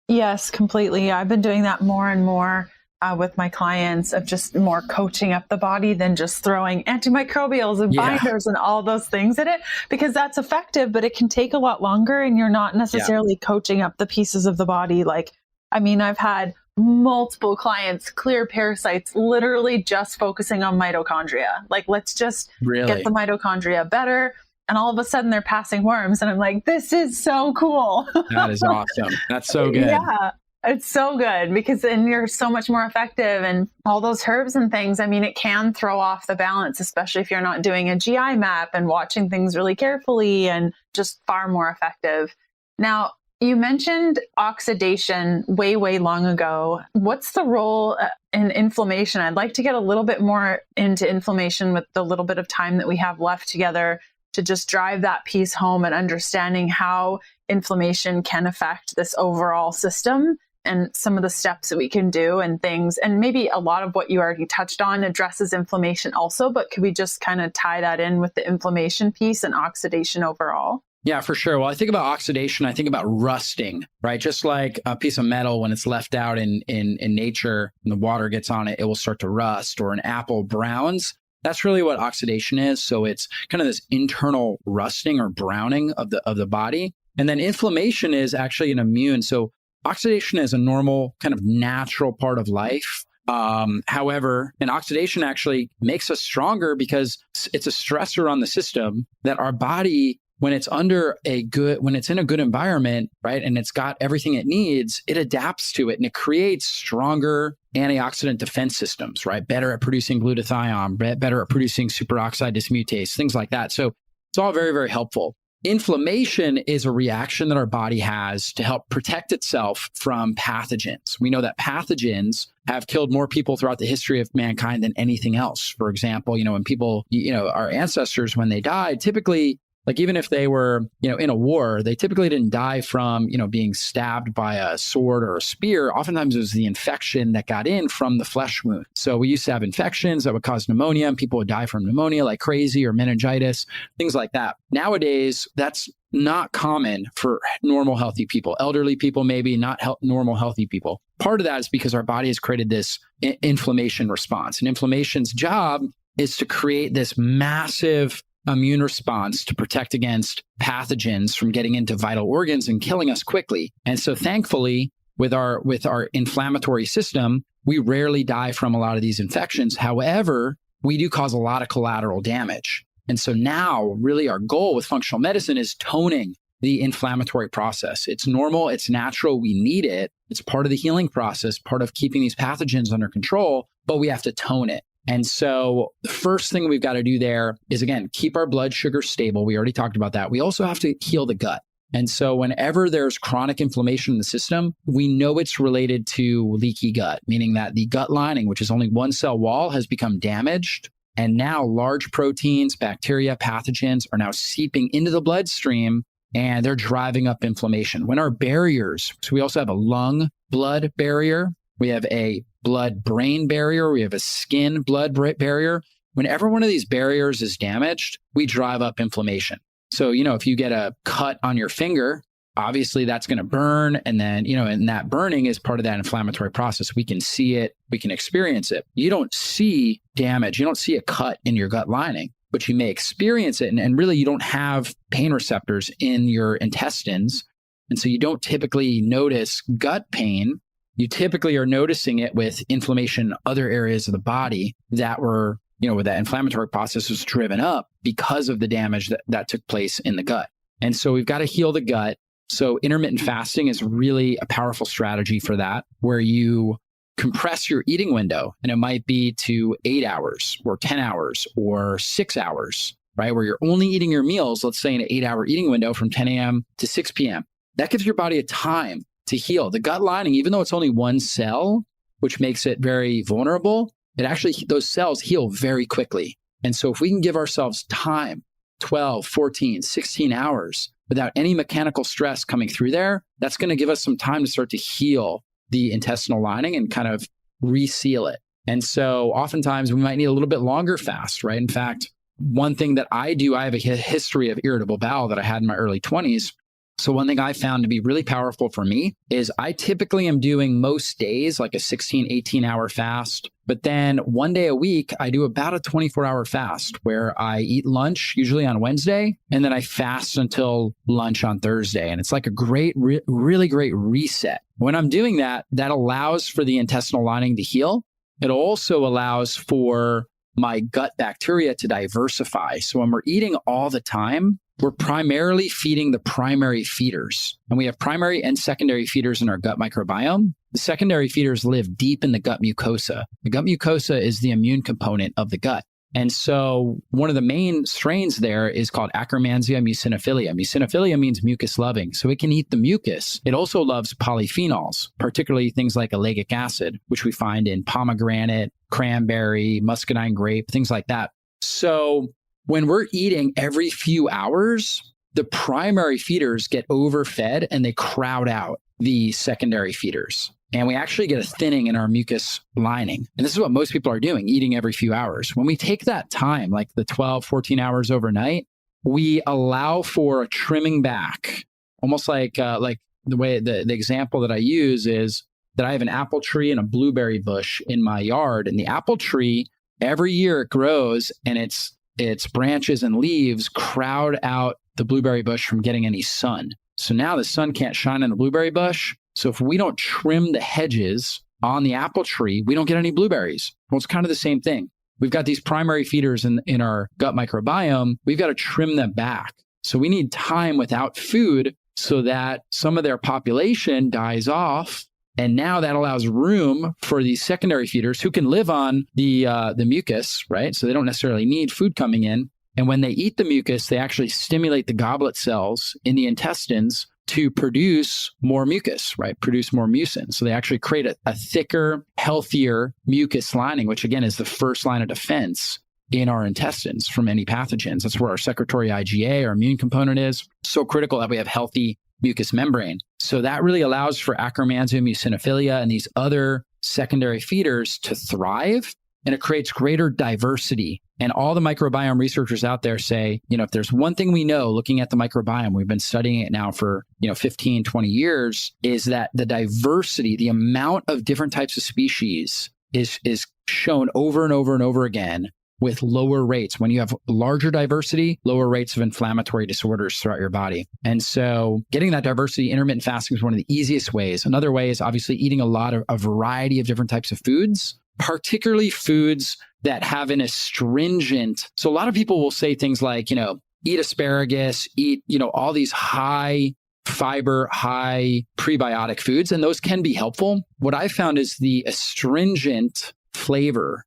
Yes, completely. I've been doing that more and more with my clients, of just more coaching up the body than just throwing antimicrobials and binders and all those things at it, because that's effective, but it can take a lot longer and you're not necessarily coaching up the pieces of the body. Like, I mean, I've had multiple clients clear parasites, literally just focusing on mitochondria. Like, let's just get the mitochondria better. And all of a sudden they're passing worms. And I'm like, this is so cool. That is awesome. That's so good. Yeah. It's so good, because then you're so much more effective, and all those herbs and things. I mean, it can throw off the balance, especially if you're not doing a GI map and watching things really carefully, and just far more effective. Now, you mentioned oxidation way, way long ago. What's the role in inflammation? I'd like to get a little bit more into inflammation with the little bit of time that we have left together, to just drive that piece home and understanding how inflammation can affect this overall system, and some of the steps that we can do and things. And maybe a lot of what you already touched on addresses inflammation also, but could we just kind of tie that in with the inflammation piece and oxidation overall? Yeah, for sure. Well, I think about oxidation, I think about rusting, right? Just like a piece of metal, when it's left out in nature and the water gets on it, it will start to rust, or an apple browns. That's really what oxidation is. So it's kind of this internal rusting or browning of the body. And then inflammation is actually an immune. So oxidation is a normal kind of natural part of life. However, an oxidation actually makes us stronger, because it's a stressor on the system that our body, when it's in a good environment, right, and it's got everything it needs, it adapts to it, and it creates stronger antioxidant defense systems, right? Better at producing glutathione, better at producing superoxide dismutase, things like that. So it's all very, very helpful. Inflammation is a reaction that our body has to help protect itself from pathogens. We know that pathogens have killed more people throughout the history of mankind than anything else. For example, when people, our ancestors, when they died, typically, like, even if they were, in a war, they typically didn't die from, being stabbed by a sword or a spear. Oftentimes it was the infection that got in from the flesh wound. So we used to have infections that would cause pneumonia, and people would die from pneumonia like crazy, or meningitis, things like that. Nowadays, that's not common for normal, healthy people. Elderly people, maybe not normal, healthy people. Part of that is because our body has created this inflammation response. And inflammation's job is to create this massive immune response to protect against pathogens from getting into vital organs and killing us quickly. And so thankfully, with our inflammatory system, we rarely die from a lot of these infections. However, we do cause a lot of collateral damage. And so now really our goal with functional medicine is toning the inflammatory process. It's normal, it's natural, we need it. It's part of the healing process, part of keeping these pathogens under control, but we have to tone it. And so the first thing we've got to do there is, again, keep our blood sugar stable. We already talked about that. We also have to heal the gut. And so whenever there's chronic inflammation in the system, we know it's related to leaky gut, meaning that the gut lining, which is only one cell wall, has become damaged. And now large proteins, bacteria, pathogens are now seeping into the bloodstream, and they're driving up inflammation. When our barriers, so we also have a lung-blood barrier, we have a blood-brain barrier, we have a skin-blood barrier. Whenever one of these barriers is damaged, we drive up inflammation. So, if you get a cut on your finger, obviously that's going to burn. And then, and that burning is part of that inflammatory process. We can see it, we can experience it. You don't see damage, you don't see a cut in your gut lining, but you may experience it. And really, you don't have pain receptors in your intestines. And so you don't typically notice gut pain. You typically are noticing it with inflammation in other areas of the body that were, where that inflammatory process was driven up because of the damage that took place in the gut. And so we've got to heal the gut. So intermittent fasting is really a powerful strategy for that, where you compress your eating window, and it might be to 8 hours or 10 hours or 6 hours, right? Where you're only eating your meals, let's say in an 8-hour eating window from 10 a.m. to 6 p.m. That gives your body a time to heal. The gut lining, even though it's only one cell, which makes it very vulnerable, it actually, those cells heal very quickly. And so if we can give ourselves time, 12, 14, 16 hours without any mechanical stress coming through there, that's going to give us some time to start to heal the intestinal lining and kind of reseal it. And so oftentimes we might need a little bit longer fast, right? In fact, one thing that I do, I have a history of irritable bowel that I had in my early 20s. So one thing I found to be really powerful for me is I typically am doing most days like a 16, 18 hour fast. But then one day a week, I do about a 24-hour fast where I eat lunch, usually on Wednesday, and then I fast until lunch on Thursday. And it's like a great, really great reset. When I'm doing that, that allows for the intestinal lining to heal. It also allows for my gut bacteria to diversify. So when we're eating all the time, we're primarily feeding the primary feeders. And we have primary and secondary feeders in our gut microbiome. The secondary feeders live deep in the gut mucosa. The gut mucosa is the immune component of the gut. And so one of the main strains there is called Akkermansia muciniphila. Muciniphila means mucus loving. So it can eat the mucus. It also loves polyphenols, particularly things like ellagic acid, which we find in pomegranate, cranberry, muscadine grape, things like that. So when we're eating every few hours, the primary feeders get overfed and they crowd out the secondary feeders. And we actually get a thinning in our mucus lining. And this is what most people are doing, eating every few hours. When we take that time, like the 12, 14 hours overnight, we allow for a trimming back, almost like the way the example that I use is that I have an apple tree and a blueberry bush in my yard. And the apple tree, every year it grows and its branches and leaves crowd out the blueberry bush from getting any sun. So now the sun can't shine on the blueberry bush. So if we don't trim the hedges on the apple tree, we don't get any blueberries. Well, it's kind of the same thing. We've got these primary feeders in our gut microbiome. We've got to trim them back. So we need time without food so that some of their population dies off. And now that allows room for these secondary feeders who can live on the mucus, right? So they don't necessarily need food coming in. And when they eat the mucus, they actually stimulate the goblet cells in the intestines to produce more mucus, right? Produce more mucin. So they actually create a thicker, healthier mucus lining, which again is the first line of defense in our intestines from any pathogens. That's where our secretory IgA, our immune component is. So critical that we have healthy mucous membrane. So that really allows for Akkermansia muciniphila and these other secondary feeders to thrive, and it creates greater diversity. And all the microbiome researchers out there say, if there's one thing we know looking at the microbiome, we've been studying it now for, 15, 20 years, is that the diversity, the amount of different types of species is shown over and over and over again with lower rates. When you have larger diversity, lower rates of inflammatory disorders throughout your body. And so getting that diversity, intermittent fasting is one of the easiest ways. Another way is obviously eating a variety of different types of foods, particularly foods that have an astringent. So a lot of people will say things like, eat asparagus, eat, all these high fiber, high prebiotic foods, and those can be helpful. What I found is the astringent flavor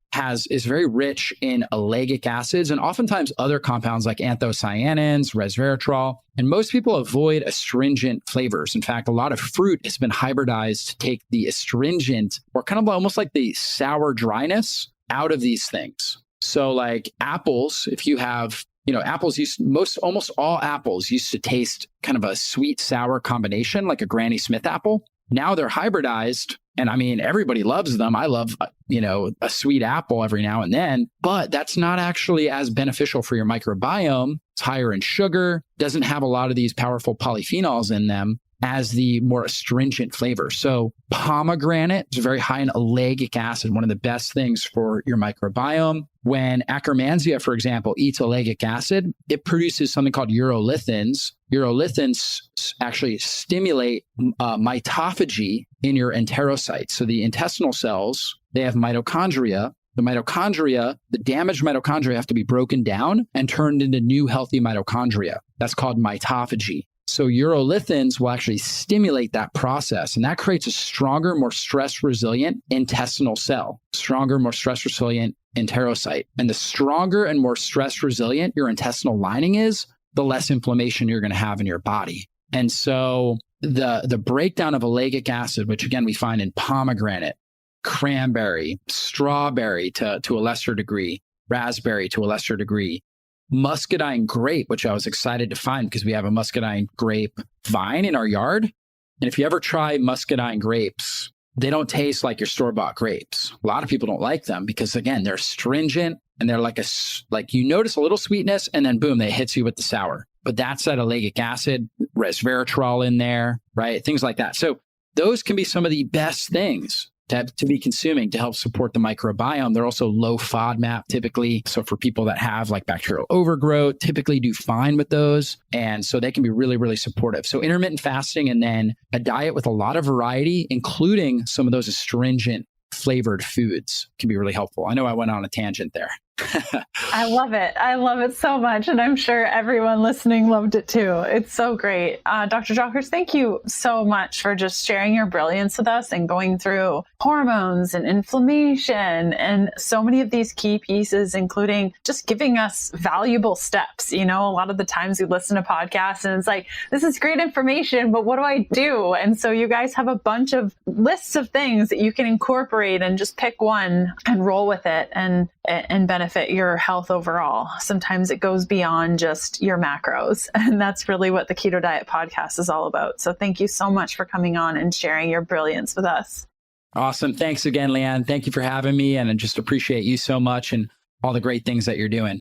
is very rich in ellagic acids and oftentimes other compounds like anthocyanins, resveratrol. And most people avoid astringent flavors. In fact, a lot of fruit has been hybridized to take the astringent or kind of almost like the sour dryness out of these things. So like apples, if you have, apples almost all apples used to taste kind of a sweet sour combination, like a Granny Smith apple. Now they're hybridized. And I mean, everybody loves them. I love, a sweet apple every now and then, but that's not actually as beneficial for your microbiome. It's higher in sugar, doesn't have a lot of these powerful polyphenols in them as the more astringent flavor. So pomegranate is very high in ellagic acid, one of the best things for your microbiome. When Akkermansia, for example, eats ellagic acid, it produces something called urolithins. Urolithins actually stimulate mitophagy in your enterocytes. So the intestinal cells, they have mitochondria. The damaged mitochondria have to be broken down and turned into new healthy mitochondria. That's called mitophagy. So urolithins will actually stimulate that process, and that creates a stronger, more stress-resilient intestinal cell, stronger, more stress-resilient enterocyte. And the stronger and more stress-resilient your intestinal lining is, the less inflammation you're going to have in your body. And so the breakdown of ellagic acid, which again, we find in pomegranate, cranberry, strawberry to a lesser degree, raspberry to a lesser degree, muscadine grape, which I was excited to find because we have a muscadine grape vine in our yard. And if you ever try muscadine grapes, they don't taste like your store-bought grapes. A lot of people don't like them because, again, they're astringent and they're like you notice a little sweetness and then boom, they hits you with the sour. But that's that ellagic acid, resveratrol in there, right? Things like that. So those can be some of the best things to be consuming to help support the microbiome. They're also low FODMAP typically. So for people that have like bacterial overgrowth, typically do fine with those. And so they can be really, really supportive. So intermittent fasting and then a diet with a lot of variety, including some of those astringent flavored foods can be really helpful. I know I went on a tangent there. I love it. I love it so much. And I'm sure everyone listening loved it too. It's so great. Dr. Jockers, thank you so much for just sharing your brilliance with us and going through hormones and inflammation and so many of these key pieces, including just giving us valuable steps. You know, a lot of the times we listen to podcasts and it's like, this is great information, but what do I do? And so you guys have a bunch of lists of things that you can incorporate and just pick one and roll with it and benefit your health overall. Sometimes it goes beyond just your macros. And that's really what the Keto Diet Podcast is all about. So thank you so much for coming on and sharing your brilliance with us. Awesome. Thanks again, Leanne. Thank you for having me. And I just appreciate you so much and all the great things that you're doing.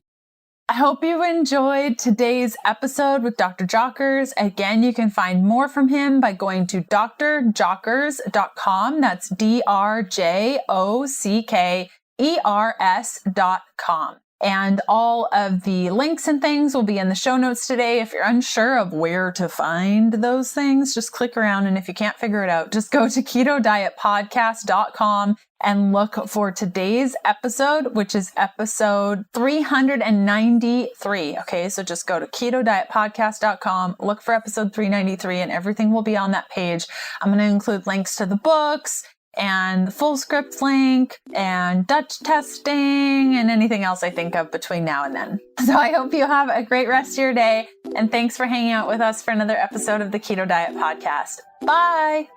I hope you enjoyed today's episode with Dr. Jockers. Again, you can find more from him by going to drjockers.com. That's DRJOCKERS.com. And all of the links and things will be in the show notes today. If you're unsure of where to find those things, just click around. And if you can't figure it out, just go to ketodietpodcast.com and look for today's episode, which is episode 393. Okay, so just go to ketodietpodcast.com, look for episode 393, and everything will be on that page. I'm going to include links to the books and the full script link and Dutch testing and anything else I think of between now and then. So I hope you have a great rest of your day. And thanks for hanging out with us for another episode of the Keto Diet Podcast. Bye.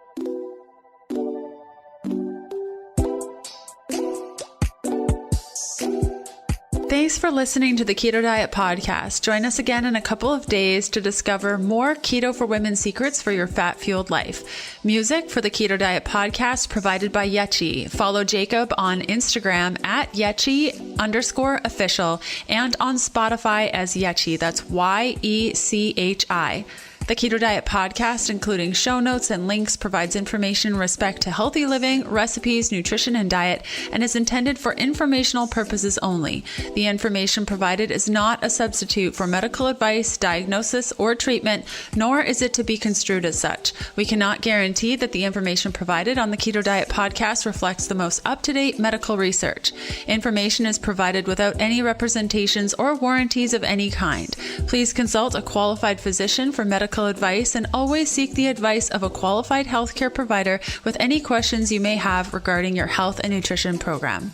Thanks for listening to the Keto Diet Podcast. Join us again in a couple of days to discover more Keto for Women secrets for your fat-fueled life. Music for the Keto Diet Podcast provided by Yechi. Follow Jacob on Instagram at Yechi_official and on Spotify as Yechi. That's YECHI. The Keto Diet Podcast, including show notes and links, provides information in respect to healthy living, recipes, nutrition, and diet, and is intended for informational purposes only. The information provided is not a substitute for medical advice, diagnosis, or treatment, nor is it to be construed as such. We cannot guarantee that the information provided on the Keto Diet Podcast reflects the most up-to-date medical research. Information is provided without any representations or warranties of any kind. Please consult a qualified physician for medical advice and always seek the advice of a qualified healthcare provider with any questions you may have regarding your health and nutrition program.